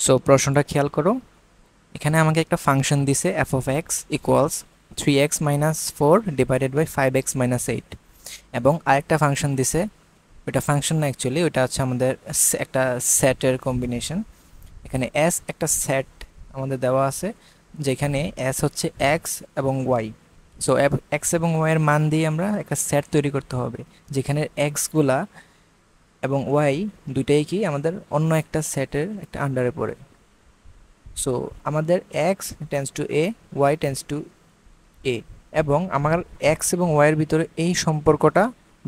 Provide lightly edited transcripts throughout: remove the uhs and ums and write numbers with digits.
So প্রশ্নটা খেয়াল করো, এখানে আমাকে একটা ফাংশন দিছে F of X equals 3x minus 4 divided by 5x minus 8, এবং আরেকটা ফাংশন দিছে, ওইটা ফাংশন না অ্যাকচুয়ালি, ওইটা হচ্ছে আমাদের একটা সেটের কম্বিনেশন। এখানে এস একটা সেট আমাদের দেওয়া আছে, যেখানে এস হচ্ছে এক্স এবং ওয়াই। সো এক্স এবং ওয়াইয়ের মান দিয়ে আমরা একটা সেট তৈরি করতে হবে, যেখানে এক্সগুলা এবং ওয়াই দুইটাই কি আমাদের অন্য একটা সেটের একটা আন্ডারে পড়ে। সো আমাদের x tends to a, y tends to a, এবং আমার এক্স এবং ওয়াইয়ের ভিতরে এই সম্পর্কটা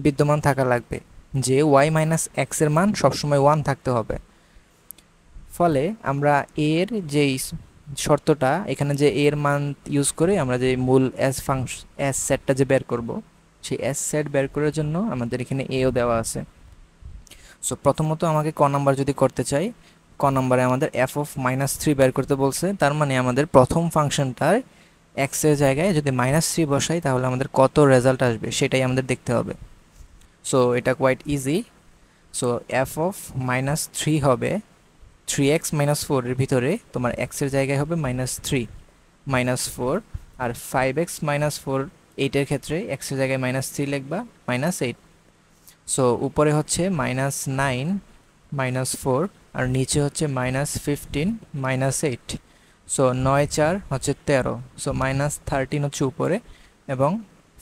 বিদ্যমান থাকা লাগবে যে ওয়াই মাইনাস এক্সের মান সবসময় 1 থাকতে হবে। ফলে আমরা এর যেই শর্তটা এখানে, যে এর মান ইউজ করে আমরা যে মূল এস ফাংশন এস সেটটা যে বের করব, সেই এস সেট বের করার জন্য আমাদের এখানে এও দেওয়া আছে। সো প্রথমত আমাকে ক নাম্বার যদি করতে চাই, ক নাম্বারে আমাদের এফ অফ -3 বের করতে বলছে। তার মানে আমাদের প্রথম ফাংশনটার এক্সের জায়গায় যদি -3 বসাই তাহলে আমাদের কত রেজাল্ট আসবে সেটাই আমাদের দেখতে হবে। সো এটা quite easy. So F of -3 হবে 3x মাইনাস 4 এর ভিতরে তোমার এক্সের জায়গায় হবে -3 -4, আর 5x মাইনাস 4 8 এর ক্ষেত্রে এক্সের জায়গায় -3 লিখবা -8। সো উপরে হচ্ছে -9 -4, আর নিচে হচ্ছে -15 -8। সো 9 4 হচ্ছে 13, সো -13 হচ্ছে উপরে, এবং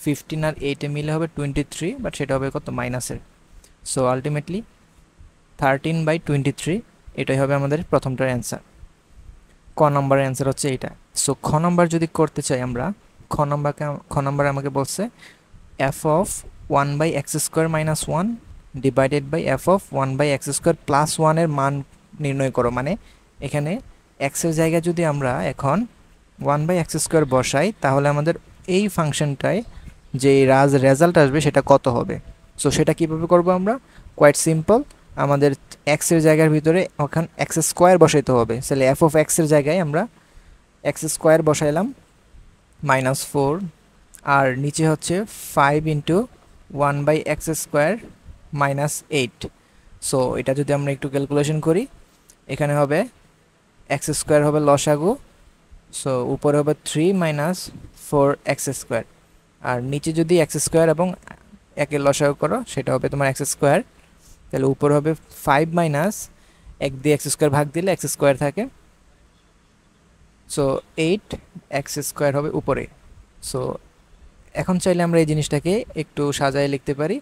15 আর 8 মিলে হবে 23, বাট সেটা হবে কত মাইনাসের। সো আলটিমেটলি 13/23 এটাই হবে আমাদের প্রথমটার অ্যান্সার। ক নম্বরের অ্যান্সার হচ্ছে এইটা। সো খ নম্বর যদি করতে চাই আমরা, খ নম্বরে আমাকে বলছে F of 1/x² minus 1 divided by F of 1/x² plus 1 এর মান নির্ণয় করো। মানে এখানে এক্সের জায়গায় যদি আমরা এখন 1/x² বসাই তাহলে আমাদের এই ফাংশনটায় যে রেজাল্ট আসবে সেটা কত হবে। সো সেটা কীভাবে করবো আমরা, কোয়াইট সিম্পল। আমাদের এক্সের জায়গার ভিতরে এখন x² বসাইতে হবে। তাহলে এফ অফ এক্সের জায়গায় আমরা x² বসাইলাম -4, আর নিচে হচ্ছে 5 ইন্টু 1/x² -8। সো এটা যদি আমরা একটু ক্যালকুলেশন করি, এখানে হবে x² হবে লসাগু, সো উপরে হবে 3 - 4x², আর নিচে যদি x² এবং একের লসাগু করো সেটা হবে তোমার x²। তাহলে উপরে হবে 5 মাইনাস 1 দিয়ে x² ভাগ দিলে x² থাকে, সো 8x² হবে উপরে। সো এখন চাইলে আমরা এই জিনিসটাকে একটু সাজায় লিখতে পারি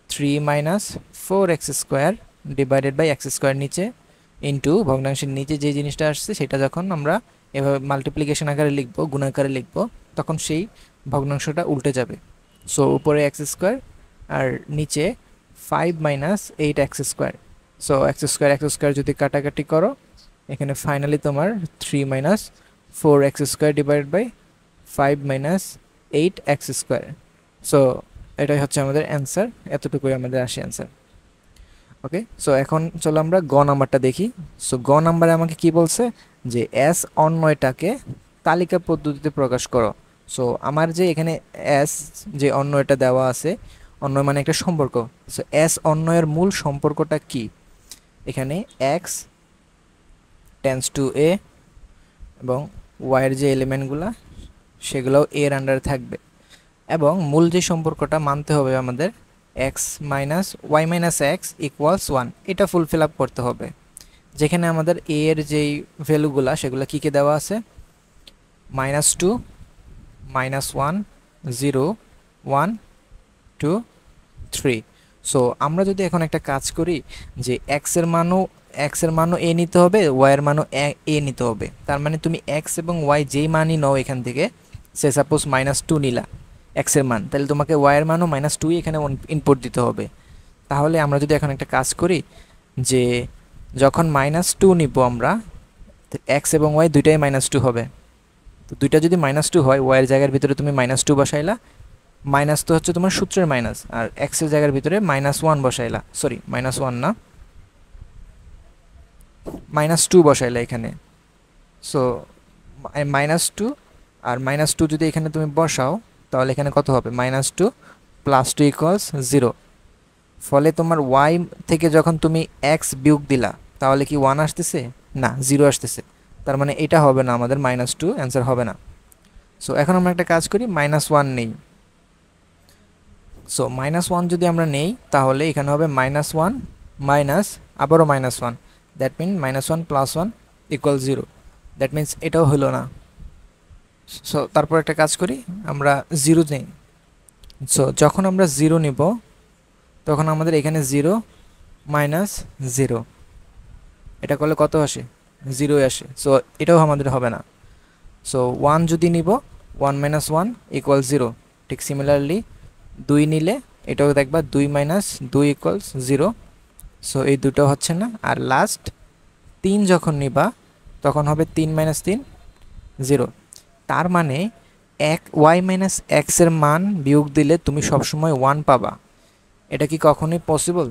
3 - 4x² ডিভাইডেড বাই x² নিচে ইন্টু ভগ্নাংশের নিচে যে জিনিসটা আসছে সেটা যখন আমরা এভাবে মাল্টিপ্লিকেশন আকারে লিখবো, গুণাকারে লিখবো, তখন সেই ভগ্নাংশটা উল্টে যাবে। সো উপরে x² আর নিচে 5 - 8x²। সো x² যদি কাটাকাটি করো, এখানে ফাইনালি তোমার 3 - 4x² divided by 5 - 8x²। So এটাই হচ্ছে আমাদের অ্যান্সার, এতটুকুই আমাদের আসে অ্যান্সার। ওকে, সো এখন চলো আমরা গ নাম্বারটা দেখি। সো গ নাম্বারে আমাকে কি বলছে যে এস অন্যয়টাকে তালিকা পদ্ধতিতে প্রকাশ করো। সো আমার যে এখানে এস যে অন্যয়টা দেওয়া আছে, অন্যয় মানে একটা সম্পর্ক। সো এস অন্যয়ের মূল সম্পর্কটা কি, এখানে এক্স টেন্স টু এ এবং ওয়াইয়ের যে এলিমেন্টগুলো সেগুলোও এর আন্ডারে থাকবে, এবং মূল যে সম্পর্কটা মানতে হবে আমাদের x minus y minus x equals 1, এটা ফুলফিল আপ করতে হবে। যেখানে আমাদের এ এর যেই ভ্যালুগুলা সেগুলো কী কী দেওয়া আছে, -2 -1 0 1 2 3। সো আমরা যদি এখন একটা কাজ করি যে এক্সের মানও এ নিতে হবে, ওয়াইয়ের মানও এ নিতে হবে। তার মানে তুমি এক্স এবং ওয়াই যেই মানই নাও এখান থেকে, সে সাপোজ -2 নিলা এক্সের মান, তাহলে তোমাকে ওয়াইয়ের মানও -2 এখানে ইনপুট দিতে হবে। তাহলে আমরা যদি এখন একটা কাজ করি যে যখন -2 নিব আমরা, এক্স এবং ওয়াই দুইটাই -2 হবে। তো দুইটা যদি -2 হয়, ওয়াইয়ের জায়গার ভিতরে তুমি -2 বসাইলা, মাইনাস তো হচ্ছে তোমার সূত্রের মাইনাস, আর এক্সের জায়গার ভিতরে -1 বসাইলা, সরি -1 না -2 বসাইলা এখানে। সো -2 আর -2 যদি এখানে তুমি বসাও তাহলে এখানে কত হবে, -2 + 2 = 0। ফলে তোমার ওয়াই থেকে যখন তুমি এক্স বিয়োগ দিলা তাহলে কি 1 আসতেছে, না 0 আসতেছে, তার মানে এটা হবে না, আমাদের -2 অ্যান্সার হবে না। সো এখন আমরা একটা কাজ করি, -1 নেই। সো -1 যদি আমরা নেই তাহলে এখানে হবে -1 মাইনাস আবারও -1, দ্যাট মিন -1 + 1 = 0। দ্যাট মিন্স এটাও হলো না। সো তারপর একটা কাজ করি, আমরা 0 নেই। সো যখন আমরা 0 নিব তখন আমাদের এখানে 0 - 0, এটা করলে কত আসে? 0 আসে। সো এটাও আমাদের হবে না। সো 1 যদি নিব, 1 - 1 = 0। ঠিক সিমিলারলি 2 নিলে এটাও দেখবা 2 - 2 = 0। সো এই দুটো হচ্ছে না। আর লাস্ট 3 যখন নিবা তখন হবে 3 - 3 0। তার মানে y - x এর মান বিয়োগ দিলে তুমি সবসময় 1 পাবা। এটা কি কখনোই পসিবল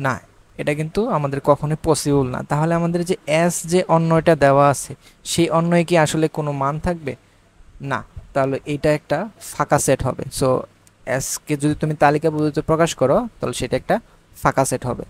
না? এটা কিন্তু আমাদের কখনোই পসিবল না। তাহলে আমাদের যে s যে অন্যটা দেওয়া আছে সেই অন্যয় কি আসলে কোনো মান থাকবে না? তাহলে এটা একটা ফাঁকা সেট হবে। সো s কে যদি তুমি তালিকা পদ্ধতিতে প্রকাশ করো তাহলে সেটা একটা ফাঁকা সেট হবে।